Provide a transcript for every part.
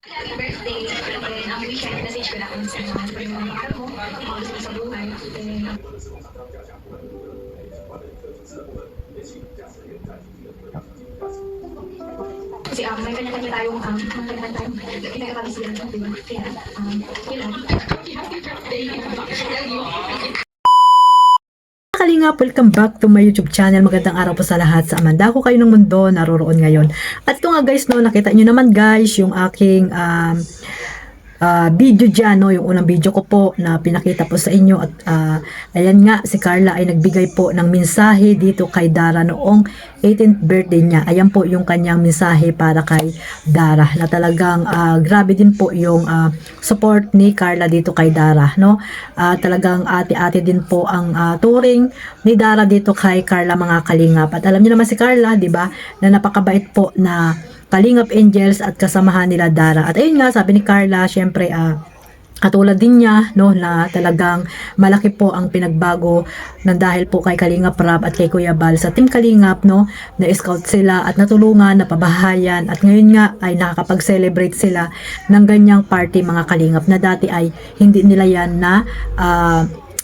Happy birthday. Then, ang weekend, message ko na kung saan naman pa yung mga araw mo, mga gusto mo sa buhay. Then, kasi may kanya-kanya tayong, kanya-kanya tayong pinagkakabisihan, di ba? Kaya, yun lang. Happy birthday. Love you. Kalingap, welcome back to my YouTube channel. Magandang araw po sa lahat. Sa Amanda ko kayo ng mundo, naroroon ngayon. At ito nga guys, no, nakita nyo naman guys, yung aking video dyan, no, yung unang video ko po na pinakita po sa inyo. At ayan nga, si Carla ay nagbigay po ng mensahe dito kay Dara noong 18th birthday niya. Ayan po yung kanyang mensahe para kay Dara na talagang grabe din po yung support ni Carla dito kay Dara, no? Talagang ate-ate din po ang turing ni Dara dito kay Carla, mga kalingap. At alam niyo naman si Carla, 'di ba, na napakabait po na Kalingap Angels at kasamahan nila Dara. At ayun nga, sabi ni Carla, syempre katulad din niya, no, na talagang malaki po ang pinagbago ng dahil po kay Kalingap Rab at kay Kuya Bal sa Team Kalingap, no, na scout sila at natulungan, napabahayan, at ngayon nga ay nakakapag-celebrate sila ng ganyang party, mga kalingap, na dati ay hindi nila yan na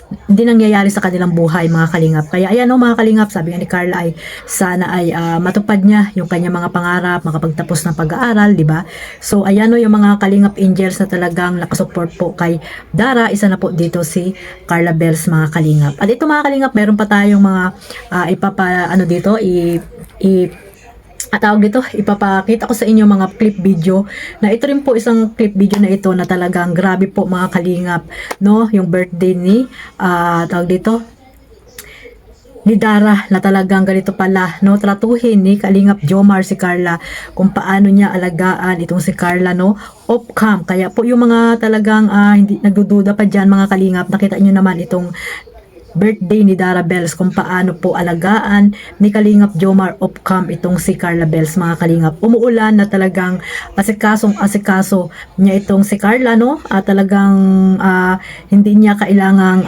hindi nangyayari sa kanilang buhay, mga kalingap. Kaya ayan, no, mga kalingap, sabi nga ni Carla ay sana ay matupad niya yung kanyang mga pangarap, makapagtapos ng pag-aaral, di ba? So ayan, no, yung mga Kalingap Angels na talagang nakasupport po kay Dara. Isa na po dito si Carla Bells, mga kalingap. At ito, mga kalingap, meron pa tayong mga ipapakita ko sa inyo mga clip video na ito rin po, isang clip video na ito na talagang grabe po, mga kalingap, no, yung birthday ni ni Dara, na talagang ganito pala, no, tratuhin ni Kalingap Jomar si Carla, kung paano niya alagaan itong si Carla, no, off cam. Kaya po yung mga talagang hindi nagdududa pa dyan, mga kalingap, nakita nyo naman itong birthday ni Dara Bells, kung paano po alagaan ni Kalingap Jomar off cam itong si Carla Bells, mga kalingap. Umuulan na talagang asikaso niya itong si Carla, no, talagang hindi niya kailangang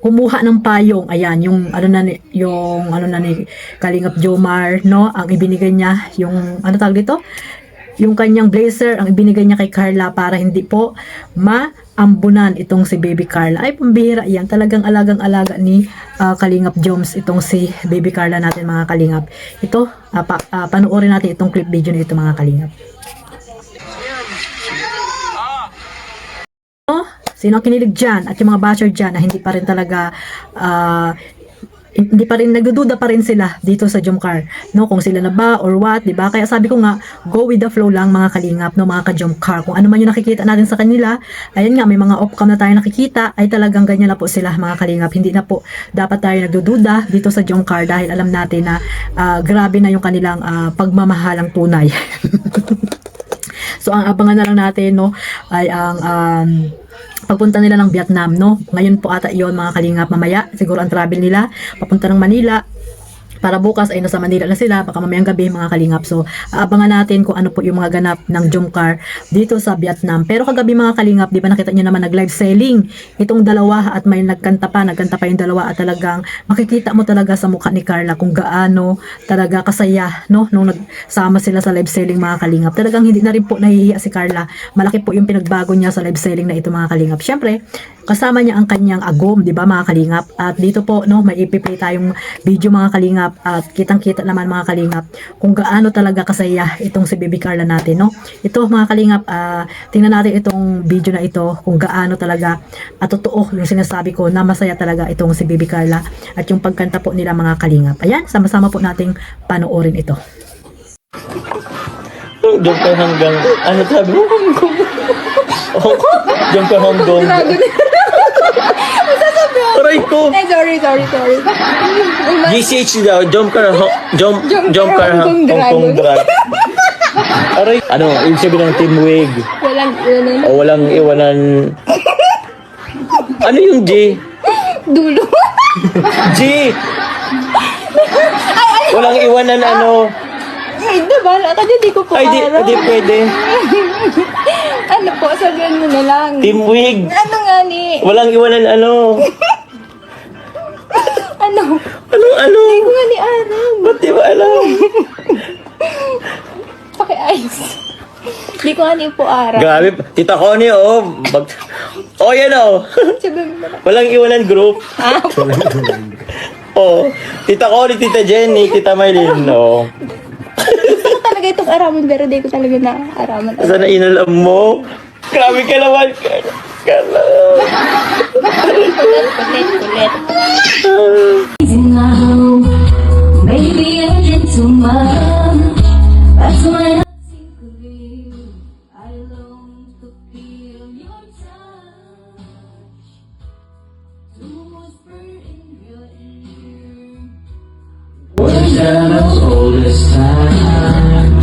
kumuha ng payong. Ayan, yung ano na ni Kalingap Jomar, no, ang ibinigay niya, yung yung kanyang blazer, ang ibinigay niya kay Carla para hindi po maambunan itong si Baby Carla. Ay, pambihira yan. Talagang alagang-alaga ni Kalingap Joms itong si Baby Carla natin, mga kalingap. Ito, panoorin natin itong clip video nito, mga kalingap. Sino ang kinilig dyan at yung mga basher dyan na hindi pa rin talaga hindi pa rin, nagdududa pa rin sila dito sa Jomcar, no, kung sila na ba or what, di ba? Kaya sabi ko nga, go with the flow lang, mga kalingap, no, mga ka-Jomcar. Kung ano man yung nakikita natin sa kanila, ayan nga, may mga off-cam na tayo nakikita, ay talagang ganyan na po sila, mga kalingap. Hindi na po dapat tayo nagdududa dito sa Jomcar dahil alam natin na grabe na yung kanilang pagmamahalang tunay. So ang abangan na lang natin, no, ay ang pagpunta nila ng Vietnam, no? Ngayon po ata yon, mga kalingap. Mamaya siguro ang travel nila papunta ng Manila, para bukas ay nasa Manila na sila, baka mamayang gabi, mga kalingap. So aabangan natin kung ano po yung mga ganap ng Jomcar dito sa Vietnam. Pero kagabi, mga kalingap, di ba nakita niyo naman nag-live selling itong dalawa at may nagkanta pa yung dalawa, at talagang makikita mo talaga sa mukha ni Carla kung gaano talaga kasaya, no, nung nagsama sila sa live selling, mga kalingap. Talagang hindi na rin po nahihiya si Carla. Malaki po yung pinagbago niya sa live selling na ito, mga kalingap. Syempre, kasama niya ang kanyang agom, di ba, mga kalingap? At dito po, no, may ipi-play tayong video, mga kalingap, at kitang-kita naman, mga kalingap, kung gaano talaga kasaya itong si Baby Carla natin, no? Ito, mga kalingap, tingnan natin itong video na ito, kung gaano talaga totoo yung sinasabi ko na masaya talaga itong si Baby Carla at yung pagkanta po nila, mga kalingap. Ayan, sama-sama po nating panoorin ito. Doon ka hanggang, ano sabi mo? Doon ka hanggang. Aray ko. Sorry. GCH daw, jump ka Hong Kong drag. Aray, ano, ibig sabihin ng Team Wig? Walang iwanan. O walang iwanan. Ano yung G? Dulo. G! Walang iwanan, ano? Ay, bala ka dyan, di ko po Ay, di pwede. Ano po, sabihan mo na lang. Team Wig. Ano nga ni? Walang iwanan, ano? Ano? Ano? Hindi ko nga ni alam. Ba't di ba alam? Paki-ice. Hindi ko nga din po araw. Grabe, Tita Connie, oh. Oh, yan oh. Sabi mo na lang. Walang iwanan group. Oh, Tita Connie, Tita Jenny, Tita Maylin, no. Gusto ko talaga itong araman pero di ko talaga na-araman. Sana inalam mo. Grabe ka naman. Kala. Kulit. Maybe a gentleman. That's when I think of you. I long to feel your touch, to whisper in your ear. Words that I told this time,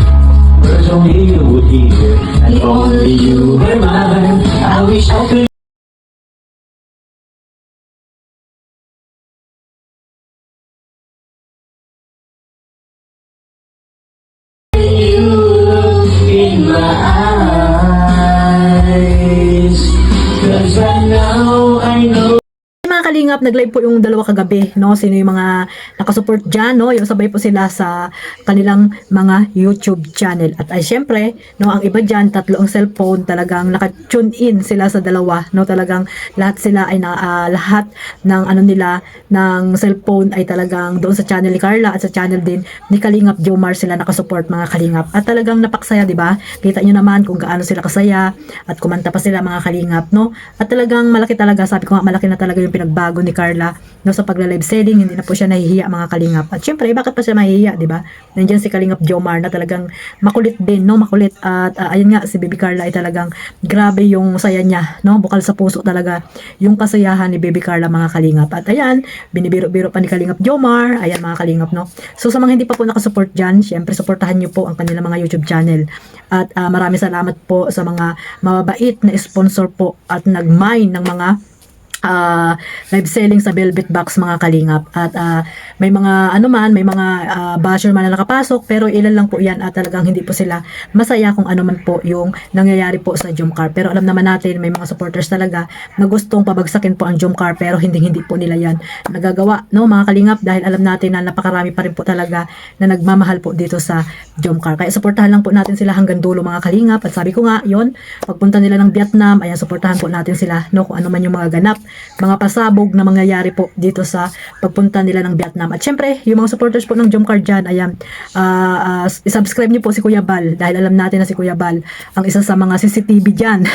words only you would hear, and only you were mine. I wish I could. You look in my eyes, 'cause right now I know. Mga kalingap, nag-live po yung dalawa kagabi, no? Sino yung mga nakasupport dyan, no? Yung sabay po sila sa kanilang mga YouTube channel. At ay syempre, no, ang iba dyan, tatlo ang cellphone, talagang naka-tune in sila sa dalawa, no? Talagang lahat sila ay lahat ng ano nila, ng cellphone ay talagang doon sa channel ni Carla at sa channel din ni Kalingap Jomar sila nakasupport, mga kalingap. At talagang napaksaya, di ba? Kita nyo naman kung gaano sila kasaya at kumanta pa sila, mga kalingap, no? At talagang malaki talaga, sabi ko nga, malaki na talaga yung pinagbago ni Carla, no, sa pagla-live selling. Hindi na po siya nahihiya, mga kalingap. At syempre, bakit pa siya mahihiya, di ba? Nandiyan si Kalingap Jomar na talagang makulit din, no, makulit. At ayun nga, si Baby Carla ay talagang grabe yung saya niya, no, bukal sa puso talaga yung kasayahan ni Baby Carla, mga kalingap. At ayan, binibiro-biro pa ni Kalingap Jomar. Ayan, mga kalingap, no. So sa mga hindi pa po nakasupport dyan, syempre supportahan nyo po ang kanilang mga YouTube channel. At maraming salamat po sa mga mababait na sponsor po at nag-mine ng mga live selling sa Velvet Box, mga kalingap. At may mga ano man, may mga basher man na nakapasok, pero ilan lang po yan at talagang hindi po sila masaya kung ano man po yung nangyayari po sa Jomcar. Pero alam naman natin, may mga supporters talaga na gustong pabagsakin po ang Jomcar, pero hindi po nila yan nagagawa, no, mga kalingap, dahil alam natin na napakarami pa rin po talaga na nagmamahal po dito sa Jomcar. Kaya supportahan lang po natin sila hanggang dulo, mga kalingap. At sabi ko nga, yon, pagpunta nila ng Vietnam, ayan, supportahan po natin sila, no, kung ano man yung mga ganap, mga pasabog na mangyayari po dito sa pagpunta nila ng Vietnam. At syempre, yung mga supporters po ng Jomcar dyan, ayan, isubscribe niyo po si Kuya Bal, dahil alam natin na si Kuya Bal ang isa sa mga CCTV dyan.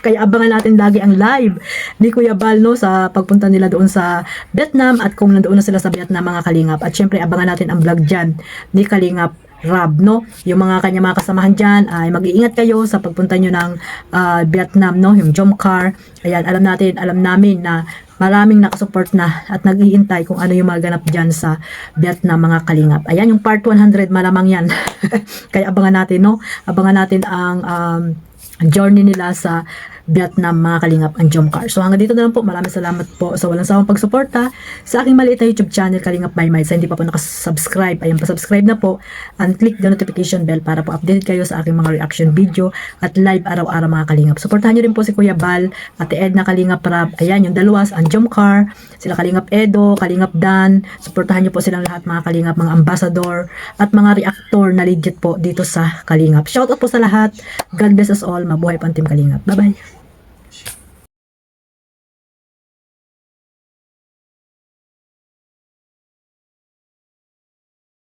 Kaya abangan natin lagi ang live ni Kuya Bal, no, sa pagpunta nila doon sa Vietnam at kung nandoon na sila sa Vietnam, mga kalingap. At syempre, abangan natin ang vlog dyan ni Kalingap Rab, no? Yung mga kanya mga kasamahan dyan ay mag-iingat kayo sa pagpunta nyo ng Vietnam, no? Yung Jomcar. Ayan, alam namin na maraming nakasupport na at nag-iintay kung ano yung mga ganap dyan sa Vietnam, mga kalingap. Ayan, yung part 100, malamang yan. Kaya abangan natin, no? Abangan natin ang journey nila sa Vietnam, mga kalingap, ang Jomcar. So hanggang dito na lang po. Maraming salamat po sa walang sawang pagsuporta sa aking maliit na YouTube channel, Kalingap Maymay. Sa hindi pa po nakasubscribe, ayan, pa-subscribe na po and click the notification bell para po updated kayo sa aking mga reaction video at live araw-araw, mga kalingap. Suportahan nyo rin po si Kuya Bal, Ate Edna, Kalingap Rab, ayan, yung dalawas, ang Jomcar, sila Kalingap Edo, Kalingap Dan. Suportahan nyo po silang lahat, mga kalingap, mga ambassador at mga reactor na legit po dito sa Kalingap. Shoutout po sa lahat. God bless us all. Mabuhay pa ang Team Kalingap. Bye-bye.